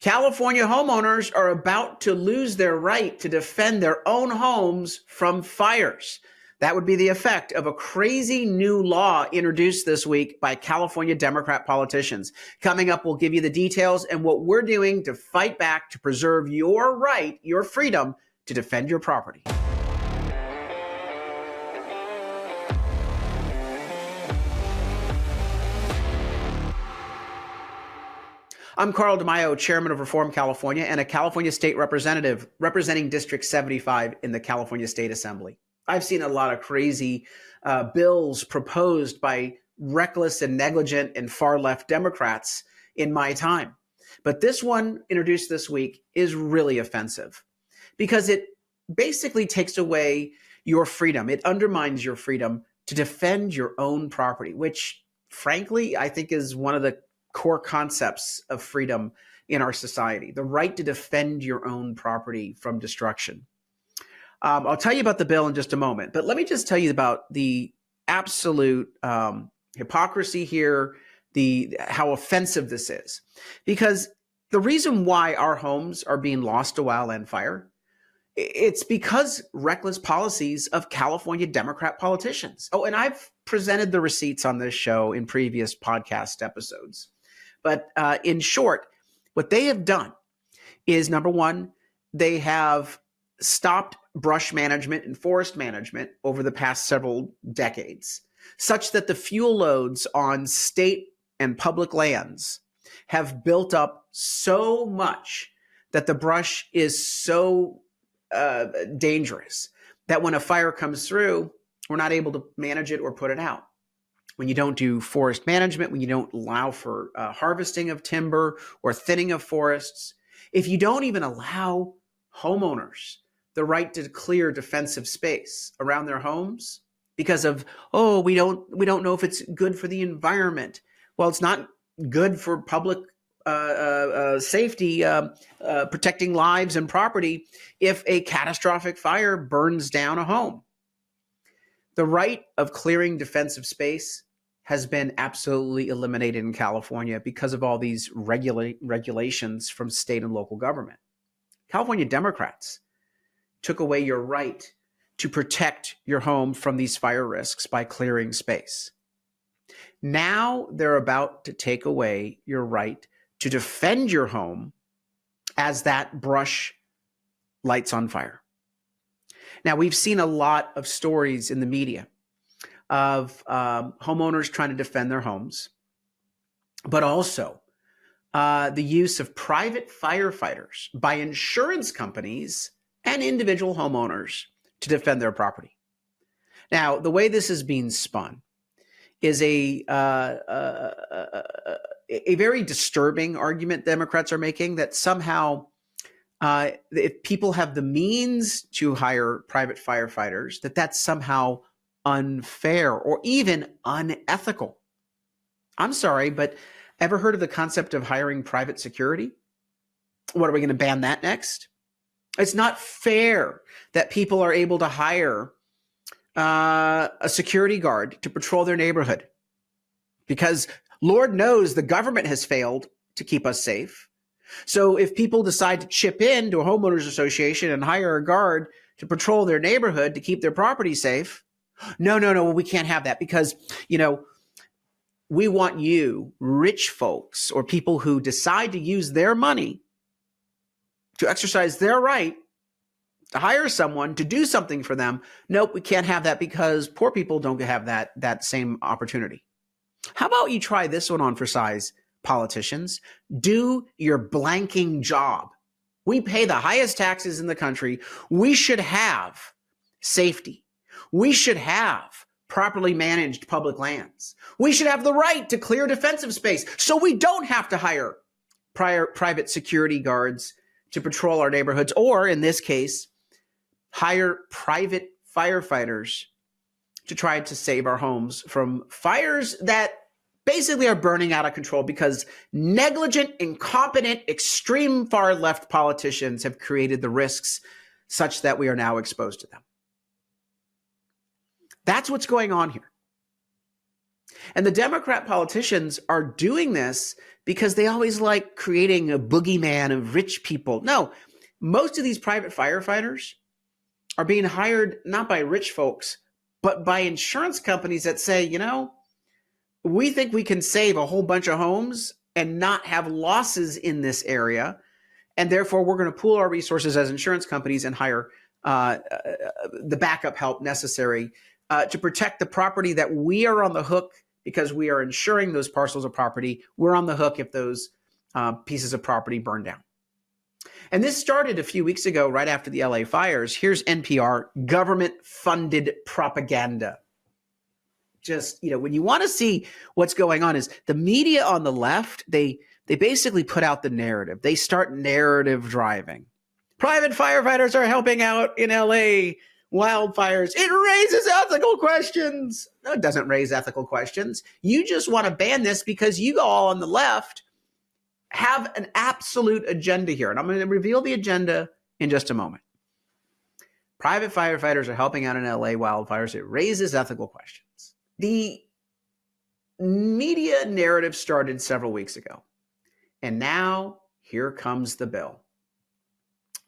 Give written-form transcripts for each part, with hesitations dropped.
California homeowners are about to lose their right to defend their own homes from fires. That would be the effect of a crazy new law introduced this week by California Democrat politicians. Coming up, we'll give you the details and what we're doing to fight back to preserve your right, your freedom to defend your property. I'm Carl DeMaio, chairman of Reform California and a California state representative representing District 75 in the California State Assembly. I've seen a lot of crazy bills proposed by reckless and negligent and far-left Democrats in my time. But this one introduced this week is really offensive because it basically takes away your freedom. It undermines your freedom to defend your own property, which frankly, I think is one of the core concepts of freedom in our society, the right to defend your own property from destruction. I'll tell you about the bill in just a moment, but let me just tell you about the absolute hypocrisy here, how offensive this is. Because the reason why our homes are being lost to wildland fire, it's because reckless policies of California Democrat politicians. Oh, and I've presented the receipts on this show in previous podcast episodes. But in short, what they have done is, number one, they have stopped brush management and forest management over the past several decades, such that the fuel loads on state and public lands have built up so much that the brush is so dangerous that when a fire comes through, we're not able to manage it or put it out. When you don't do forest management, when you don't allow for harvesting of timber or thinning of forests, if you don't even allow homeowners the right to clear defensive space around their homes because of, oh, we don't know if it's good for the environment. Well, it's not good for public safety, protecting lives and property if a catastrophic fire burns down a home. The right of clearing defensive space has been absolutely eliminated in California because of all these regulations from state and local government. California Democrats took away your right to protect your home from these fire risks by clearing space. Now they're about to take away your right to defend your home as that brush lights on fire. Now, we've seen a lot of stories in the media of homeowners trying to defend their homes, but also the use of private firefighters by insurance companies and individual homeowners to defend their property. Now, the way this is being spun is a very disturbing argument Democrats are making that somehow if people have the means to hire private firefighters, that's somehow unfair or even unethical. I'm sorry, but ever heard of the concept of hiring private security? What, are we going to ban that next? It's not fair that people are able to hire a security guard to patrol their neighborhood because Lord knows the government has failed to keep us safe. So if people decide to chip in to a homeowners association and hire a guard to patrol their neighborhood to keep their property safe, no, we can't have that because, we want you, rich folks or people who decide to use their money to exercise their right to hire someone to do something for them. Nope, we can't have that because poor people don't have that same opportunity. How about you try this one on for size, politicians? Do your blanking job. We pay the highest taxes in the country. We should have safety. We should have properly managed public lands. We should have the right to clear defensive space so we don't have to hire private security guards to patrol our neighborhoods, or in this case, hire private firefighters to try to save our homes from fires that basically are burning out of control because negligent, incompetent, extreme far left politicians have created the risks such that we are now exposed to them. That's what's going on here. And the Democrat politicians are doing this because they always like creating a boogeyman of rich people. No, most of these private firefighters are being hired not by rich folks, but by insurance companies that say, we think we can save a whole bunch of homes and not have losses in this area. And therefore, we're going to pool our resources as insurance companies and hire the backup help necessary to protect the property that we are on the hook because we are insuring those parcels of property. We're on the hook if those pieces of property burn down. And this started a few weeks ago, right after the LA fires. Here's NPR, government-funded propaganda. Just, when you want to see what's going on, is the media on the left, they basically put out the narrative. They start narrative driving. Private firefighters are helping out in LA wildfires. It raises ethical questions. No, it doesn't raise ethical questions. You just want to ban this because you all on the left have an absolute agenda here. And I'm going to reveal the agenda in just a moment. Private firefighters are helping out in LA wildfires. It raises ethical questions. The media narrative started several weeks ago. And now here comes the bill.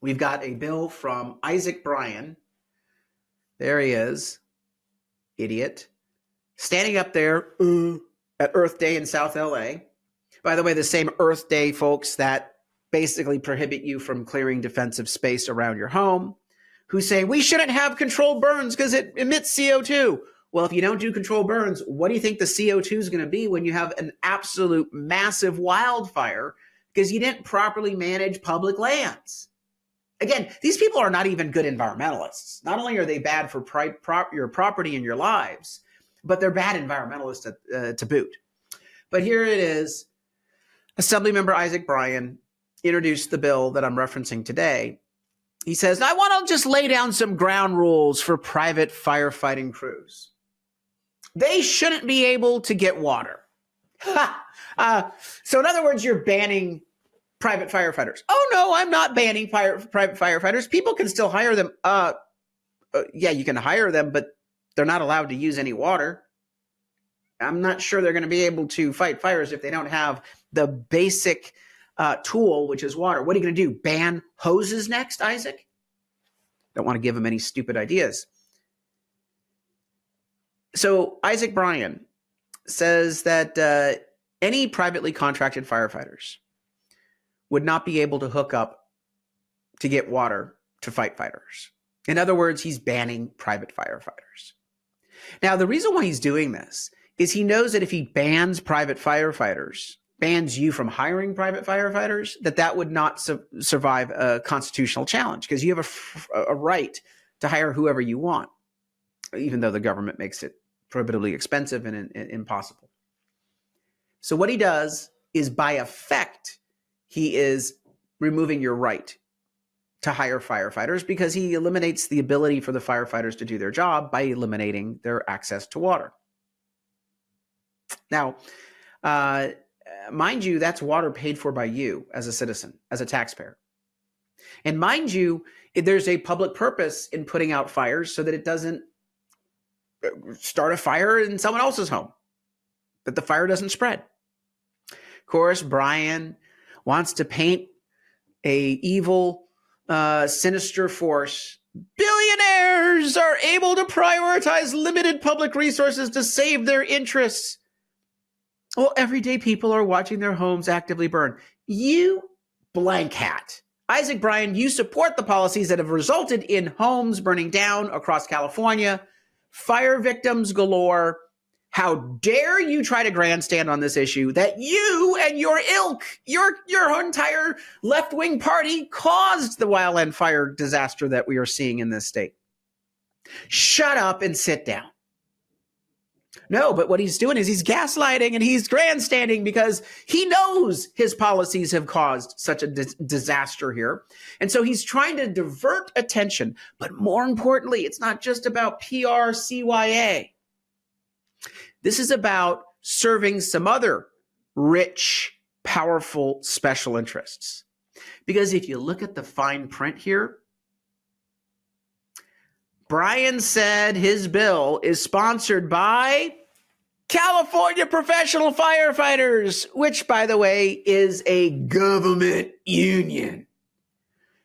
We've got a bill from Isaac Bryan. There he is, idiot, standing up there at Earth Day in South LA. By the way, the same Earth Day folks that basically prohibit you from clearing defensive space around your home, who say we shouldn't have controlled burns because it emits CO2. Well, if you don't do controlled burns, what do you think the CO2 is going to be when you have an absolute massive wildfire because you didn't properly manage public lands? Again, these people are not even good environmentalists. Not only are they bad for your property and your lives, but they're bad environmentalists to boot. But here it is. Assemblymember Isaac Bryan introduced the bill that I'm referencing today. He says, I want to just lay down some ground rules for private firefighting crews. They shouldn't be able to get water. So in other words, you're banning private firefighters. Oh, no, I'm not banning private firefighters. People can still hire them. Yeah, you can hire them, but they're not allowed to use any water. I'm not sure they're going to be able to fight fires if they don't have the basic tool, which is water. What are you going to do? Ban hoses next, Isaac? Don't want to give them any stupid ideas. So Isaac Bryan says that any privately contracted firefighters would not be able to hook up to get water to fight fires. In other words, he's banning private firefighters. Now, the reason why he's doing this is he knows that if he bans private firefighters, bans you from hiring private firefighters, that would not survive a constitutional challenge because you have a right to hire whoever you want, even though the government makes it prohibitively expensive and impossible. So what he does is, by effect, he is removing your right to hire firefighters because he eliminates the ability for the firefighters to do their job by eliminating their access to water. Now, mind you, that's water paid for by you as a citizen, as a taxpayer. And mind you, there's a public purpose in putting out fires so that it doesn't start a fire in someone else's home, that the fire doesn't spread. Of course, Bryan wants to paint a evil, sinister force. Billionaires are able to prioritize limited public resources to save their interests. Well, everyday people are watching their homes actively burn. You blank hat. Isaac Bryan, you support the policies that have resulted in homes burning down across California, fire victims galore. How dare you try to grandstand on this issue that you and your ilk, your entire left-wing party caused the wildland fire disaster that we are seeing in this state. Shut up and sit down. No, but what he's doing is he's gaslighting and he's grandstanding because he knows his policies have caused such a disaster here. And so he's trying to divert attention. But more importantly, it's not just about PR, CYA. This is about serving some other rich, powerful special interests. Because if you look at the fine print here, Bryan said his bill is sponsored by California Professional Firefighters, which, by the way, is a government union,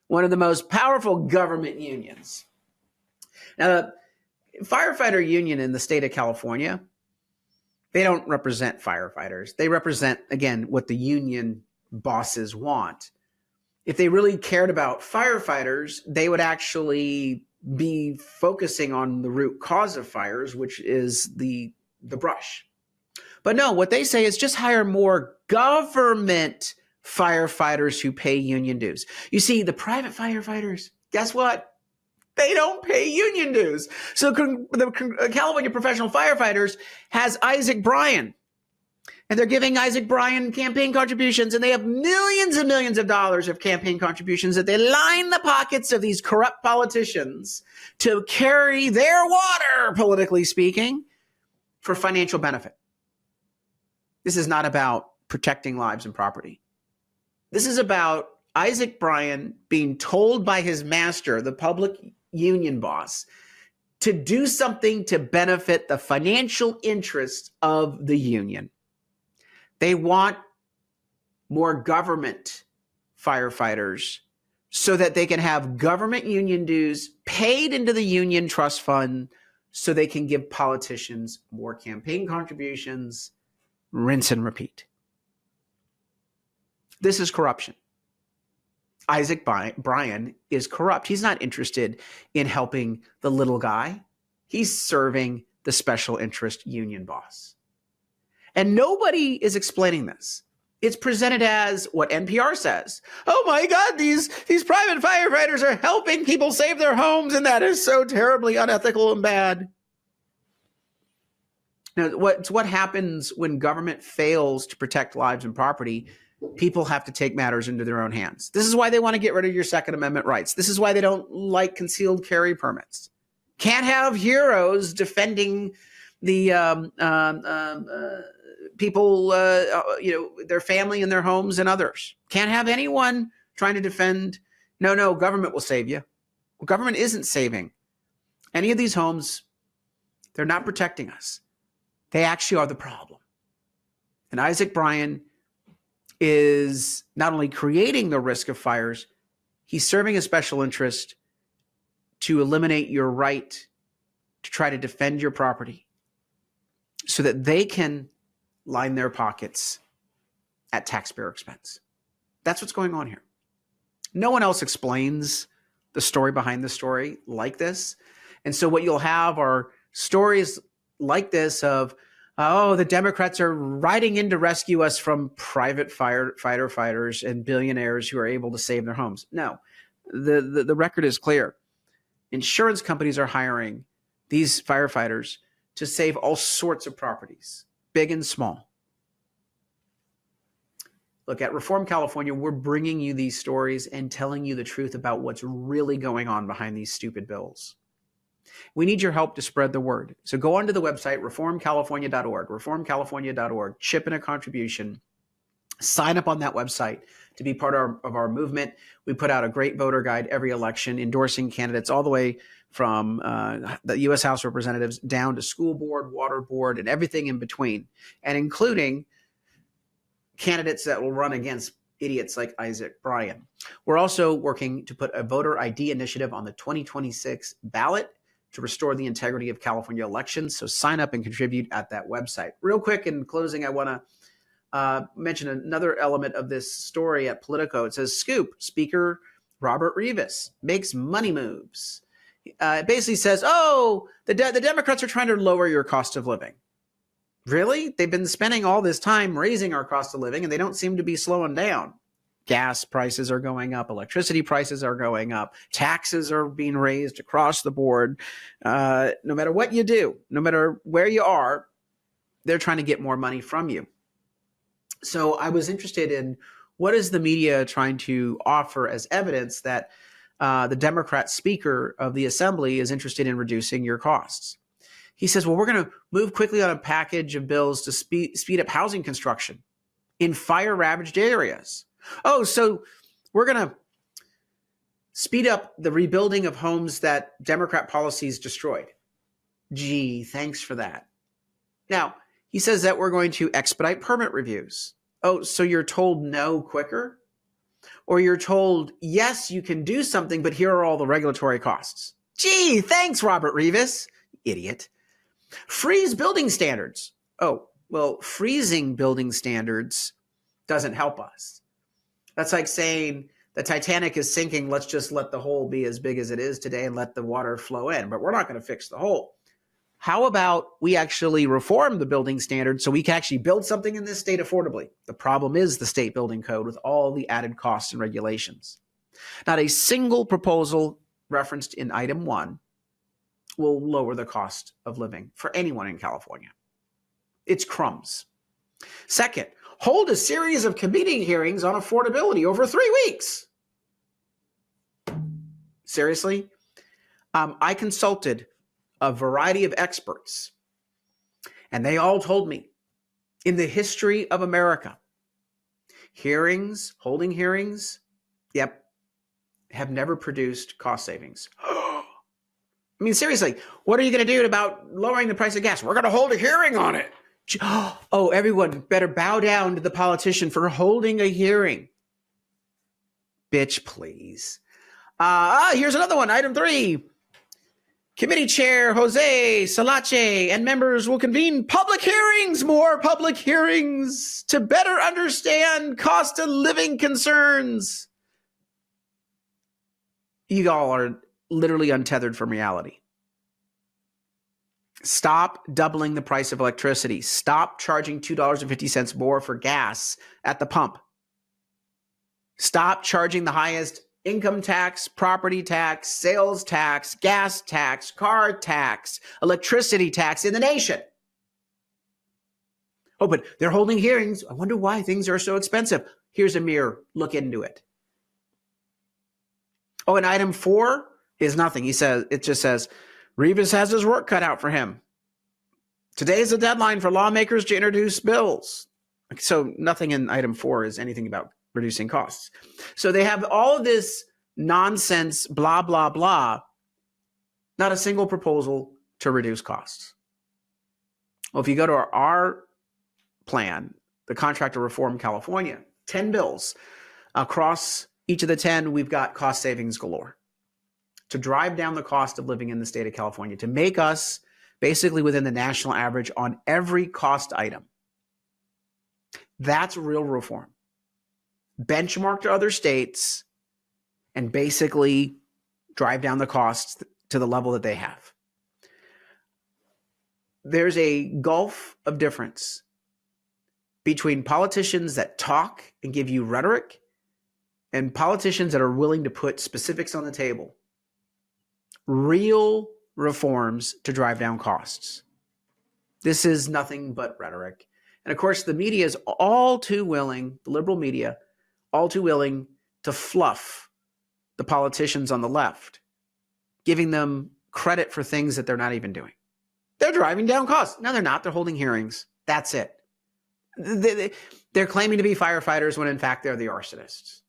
one of the most powerful government unions. Now, the firefighter union in the state of California, they don't represent firefighters. They represent, again, what the union bosses want. If they really cared about firefighters, they would actually be focusing on the root cause of fires, which is the brush. But no, what they say is just hire more government firefighters who pay union dues. You see, the private firefighters, guess what? They don't pay union dues. So the California Professional Firefighters has Isaac Bryan, and they're giving Isaac Bryan campaign contributions, and they have millions and millions of dollars of campaign contributions that they line the pockets of these corrupt politicians to carry their water, politically speaking, for financial benefit. This is not about protecting lives and property. This is about Isaac Bryan being told by his master, the public union boss, to do something to benefit the financial interests of the union. They want more government firefighters so that they can have government union dues paid into the union trust fund so they can give politicians more campaign contributions, rinse and repeat. This is corruption. Isaac Bryan is corrupt. He's not interested in helping the little guy. He's serving the special interest union boss. And nobody is explaining this. It's presented as what NPR says. Oh my God, these private firefighters are helping people save their homes, and that is so terribly unethical and bad. Now, what happens when government fails to protect lives and property? People have to take matters into their own hands. This is why they want to get rid of your Second Amendment rights. This is why they don't like concealed carry permits. Can't have heroes defending the people, their family and their homes and others. Can't have anyone trying to defend. No, government will save you. Well, government isn't saving any of these homes. They're not protecting us. They actually are the problem. And Isaac Bryan is not only creating the risk of fires, he's serving a special interest to eliminate your right to try to defend your property so that they can line their pockets at taxpayer expense. That's what's going on here. No one else explains the story behind the story like this. And so what you'll have are stories like this of, oh, the Democrats are riding in to rescue us from private fighters and billionaires who are able to save their homes. No, the record is clear. Insurance companies are hiring these firefighters to save all sorts of properties, big and small. Look, at Reform California, we're bringing you these stories and telling you the truth about what's really going on behind these stupid bills. We need your help to spread the word. So go onto the website, reformcalifornia.org, reformcalifornia.org, chip in a contribution, sign up on that website to be part of our movement. We put out a great voter guide every election endorsing candidates all the way from the U.S. House of Representatives down to school board, water board, and everything in between, and including candidates that will run against idiots like Isaac Bryan. We're also working to put a voter ID initiative on the 2026 ballot to restore the integrity of California elections. So sign up and contribute at that website. Real quick, in closing, I want to mention another element of this story at Politico. It says, Scoop, Speaker Robert Rivas makes money moves. It basically says, oh, the Democrats are trying to lower your cost of living. Really? They've been spending all this time raising our cost of living, and they don't seem to be slowing down. Gas prices are going up. Electricity prices are going up. Taxes are being raised across the board. No matter what you do, no matter where you are, they're trying to get more money from you. So I was interested in what is the media trying to offer as evidence that the Democrat Speaker of the Assembly is interested in reducing your costs. He says, well, we're going to move quickly on a package of bills to speed up housing construction in fire-ravaged areas. Oh, so we're going to speed up the rebuilding of homes that Democrat policies destroyed. Gee, thanks for that. Now, He says that we're going to expedite permit reviews. Oh, so you're told no quicker? Or you're told, yes, you can do something, but here are all the regulatory costs. Gee, thanks, Robert Rivas. Idiot. Freeze building standards. Oh, well, freezing building standards doesn't help us. That's like saying the Titanic is sinking. Let's just let the hole be as big as it is today and let the water flow in. But we're not going to fix the hole. How about we actually reform the building standards so we can actually build something in this state affordably? The problem is the state building code with all the added costs and regulations. Not a single proposal referenced in item 1 will lower the cost of living for anyone in California. It's crumbs. Second, hold a series of committee hearings on affordability over 3 weeks. Seriously? I consulted a variety of experts, and they all told me in the history of America, holding hearings, have never produced cost savings. I mean, seriously, what are you going to do about lowering the price of gas? We're going to hold a hearing on it. Oh, everyone better bow down to the politician for holding a hearing. Bitch, please. Here's another one. Item 3. Committee Chair Jose Salache and members will convene public hearings, more public hearings, to better understand cost of living concerns. You all are literally untethered from reality. Stop doubling the price of electricity. Stop charging $2.50 more for gas at the pump. Stop charging the highest income tax, property tax, sales tax, gas tax, car tax, electricity tax in the nation. Oh, but they're holding hearings. I wonder why things are so expensive. Here's a mirror. Look into it. Oh, and item 4 is nothing. It just says, Rivas has his work cut out for him. Today is the deadline for lawmakers to introduce bills. So nothing in item 4 is anything about reducing costs. So they have all of this nonsense, blah, blah, blah, not a single proposal to reduce costs. Well, if you go to our plan, the Contractor Reform California, 10 bills. Across each of the 10, we've got cost savings galore to drive down the cost of living in the state of California, to make us basically within the national average on every cost item. That's real reform. Benchmark to other states and basically drive down the costs to the level that they have. There's a gulf of difference between politicians that talk and give you rhetoric and politicians that are willing to put specifics on the table. Real reforms to drive down costs. This is nothing but rhetoric. And of course, the media is all too willing, the liberal media, all too willing to fluff the politicians on the left, giving them credit for things that they're not even doing. They're driving down costs. No, they're not. They're holding hearings. That's it. They're claiming to be firefighters when in fact they're the arsonists.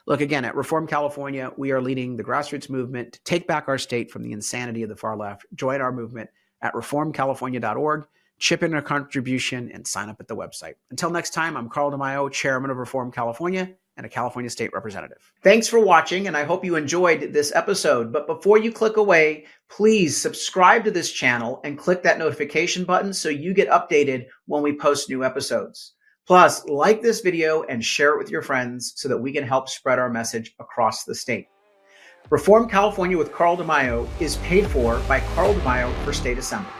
Look, again, at Reform California, we are leading the grassroots movement to take back our state from the insanity of the far left. Join our movement at reformcalifornia.org. Chip in a contribution and sign up at the website. Until next time, I'm Carl DeMaio, Chairman of Reform California and a California State Representative. Thanks for watching, and I hope you enjoyed this episode. But before you click away, please subscribe to this channel and click that notification button so you get updated when we post new episodes. Plus, like this video and share it with your friends so that we can help spread our message across the state. Reform California with Carl DeMaio is paid for by Carl DeMaio for State Assembly.